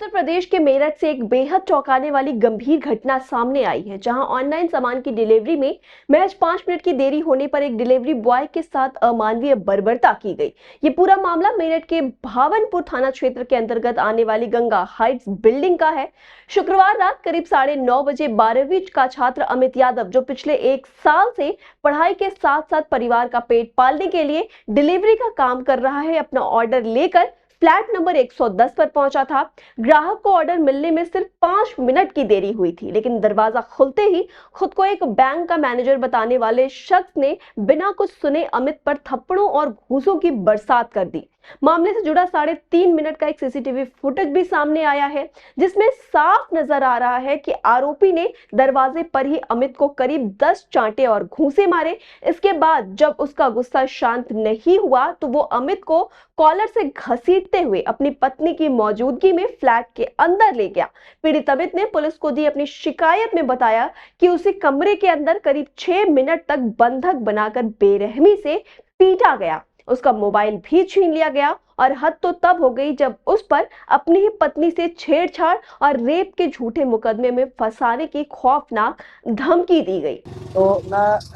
उत्तर प्रदेश के मेरठ से एक बेहद चौंकाने वाली गंभीर घटना सामने आई है, जहां ऑनलाइन सामान की डिलीवरी में महज 5 मिनट की देरी होने पर एक डिलीवरी बॉय के साथ अमानवीय बर्बरता की गई। ये पूरा मामला मेरठ के भावनपुर थाना क्षेत्र के अंतर्गत आने वाली गंगा हाइट्स बिल्डिंग का है। शुक्रवार रात करीब 9:30 बजे 12वीं का छात्र अमित यादव, जो पिछले 1 साल से पढ़ाई के साथ साथ परिवार का पेट पालने के लिए डिलीवरी का काम कर रहा है, अपना ऑर्डर लेकर फ्लैट नंबर 110 पर पहुंचा था। ग्राहक को ऑर्डर मिलने में सिर्फ 5 मिनट की देरी हुई थी, लेकिन दरवाजा खुलते ही खुद को एक बैंक का मैनेजर बताने वाले शख्स ने बिना कुछ सुने अमित पर थप्पड़ों और घूंसों की बरसात कर दी। मामले से जुड़ा 3.5 मिनट का एक सीसीटीवी फुटेज भी सामने आया है, जिसमें साफ नजर आ रहा है कि आरोपी ने दरवाजे पर ही अमित को करीब 10 चांटे और घूंसे मारे। इसके बाद जब उसका गुस्सा शांत नहीं हुआ तो वो अमित को कॉलर से घसीटते हुए अपनी पत्नी की मौजूदगी में फ्लैट के अंदर ले गया। पीड़ित अमित ने पुलिस को दी अपनी शिकायत में बताया कि उसे कमरे के अंदर करीब 6 मिनट तक बंधक बनाकर बेरहमी से पीटा गया, उसका मोबाइल भी छीन लिया गया और हद तो तब हो गई जब उस पर अपनी ही पत्नी से छेड़छाड़ और रेप के झूठे मुकदमे में फंसाने की खौफनाक धमकी दी गई। तो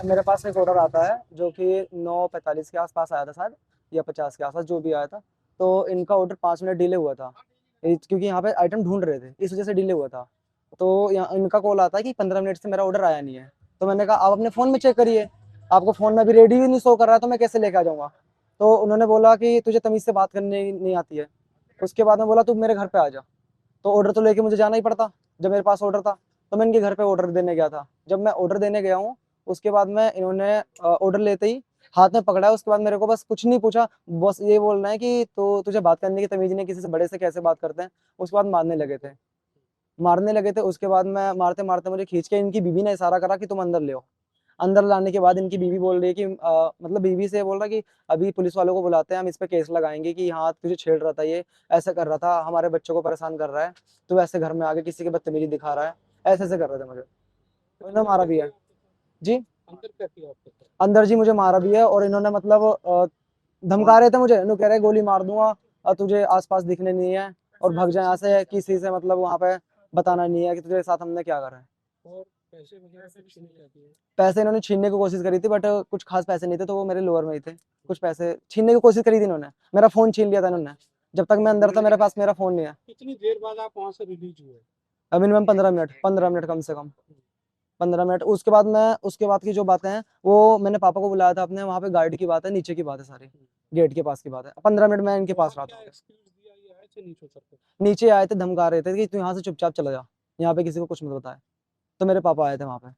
मेरे पास एक ऑर्डर आता है जो कि 9:45 के आसपास आया था शायद, या 50 के आसपास जो भी आया था। तो इनका ऑर्डर 5 मिनट डिले हुआ था, क्योंकि यहाँ पे आइटम ढूंढ रहे थे, इस वजह से डिले हुआ था। तो यहाँ इनका कॉल आता है कि 15 मिनट से मेरा ऑर्डर आया नहीं है। तो मैंने कहा आप अपने फ़ोन में चेक करिए, आपको फ़ोन में अभी रेडी ही नहीं शो कर रहा है, तो मैं कैसे लेके आ जाऊँगा। तो उन्होंने बोला कि तुझे तमीज़ से बात करने नहीं आती है। उसके बाद में बोला तू मेरे घर पे आ जा। तो ऑर्डर तो लेके मुझे जाना ही पड़ता, जब मेरे पास ऑर्डर था। तो मैं इनके घर पे ऑर्डर देने गया था। जब मैं ऑर्डर देने गया हूँ, उसके बाद में इन्होंने ऑर्डर लेते ही हाथ में पकड़ा है। उसके बाद मेरे को बस कुछ नहीं पूछा, बस ये बोलना है कि तो तुझे बात करने की तमीज़ नहीं, किसी से बड़े से कैसे बात करते हैं। उसके बाद मारने लगे थे। उसके बाद मैं मारते-मारते मुझे खींच के इनकी बीवी ने इशारा करा कि तुम अंदर ले आओ। अंदर लाने के बाद इनकी बीवी बोल रही है कि मतलब बीवी से बोल रहा है कि अभी पुलिस वालों को बुलाते हैं, हम इस पे केस लगाएँगे कि हाँ, तुझे छेड़ रहा था ये, ऐसा कर रहा था, हमारे बच्चों को परेशान कर रहा है, तू ऐसे घर में आके किसी की बदतमीज़ी दिखा रहा है, ऐसे-ऐसे कर रहे थे मुझे। तो इन्होंने मारा भी है। जी, अंदर क्या किया आपके साथ? अंदर जी मुझे मारा भी है और इन्होंने मतलब धमका रहे थे मुझे, इन्हों कह रहे गोली मार दूँगा और तुझे आस-पास दिखने नहीं है और भाग जा यहाँ से, किसी से मतलब वहाँ पे बताना नहीं है कि तुझे साथ हमने क्या करा है। और पैसे वगैरह सब छीन क्या किए? पैसे इन्होंने छीनने की कोशिश करी थी, बट कुछ खास पैसे नहीं थे, तो वो मेरे लोअर में ही थे। कुछ पैसे छीनने की कोशिश करी थी इन्होंने। मेरा फ़ोन छीन लिया था इन्होंने। जब तक मैं अंदर था मेरे पास मेरा फ़ोन नहीं है। कितनी देर बाद आप वहाँ से रिलीज़ हुए? मिनिमम 15 मिनट कम से कम। 15 मिनट। उसके बाद की जो बातें हैं, वो मैंने पापा को बुलाया था अपने, वहाँ पे गार्ड की बात है, नीचे की बात है सारी। गेट के पास की बात है। 15 मिनट मैं इनके पास रहा क्या था। एक्सक्यूज़ दिया ये आए थे नीचे उतर के? नीचे आए थे, धमका रहे थे कि तू यहाँ से चुपचाप चला जा, यहाँ पे किसी को कुछ मत बताए। तो मेरे पापा आए थे वहाँ पे,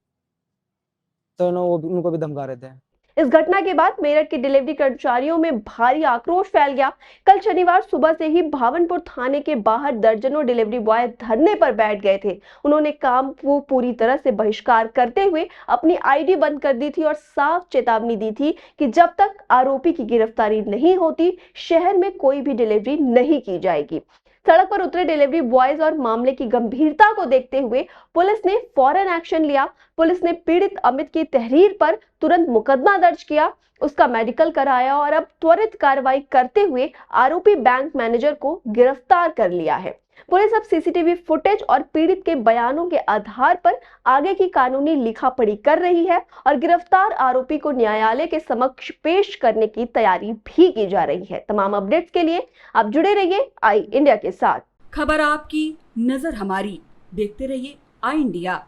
तो उनको भी धमका रहे थे। इस घटना के बाद मेरठ के डिलीवरी कर्मचारियों में भारी आक्रोश फैल गया। कल शनिवार सुबह से ही भावनपुर थाने के बाहर दर्जनों डिलीवरी बॉय धरने पर बैठ गए थे। उन्होंने काम को पूरी तरह से बहिष्कार करते हुए अपनी आईडी बंद कर दी थी और साफ चेतावनी दी थी कि जब तक आरोपी की गिरफ्तारी नहीं होती, शहर में कोई भी डिलीवरी नहीं की जाएगी। सड़क पर उतरे डिलीवरी बॉयज और मामले की गंभीरता को देखते हुए पुलिस ने फौरन एक्शन लिया। पुलिस ने पीड़ित अमित की तहरीर पर तुरंत मुकदमा दर्ज किया, उसका मेडिकल कराया और अब त्वरित कार्रवाई करते हुए आरोपी बैंक मैनेजर को गिरफ्तार कर लिया है। पुलिस अब सीसीटीवी फुटेज और पीड़ित के बयानों के आधार पर आगे की कानूनी लिखापढ़ी कर रही है और गिरफ्तार आरोपी को न्यायालय के समक्ष पेश करने की तैयारी भी की जा रही है। तमाम अपडेट्स के लिए आप जुड़े रहिए आई इंडिया के साथ। खबर आपकी, नजर हमारी। देखते रहिए आई इंडिया।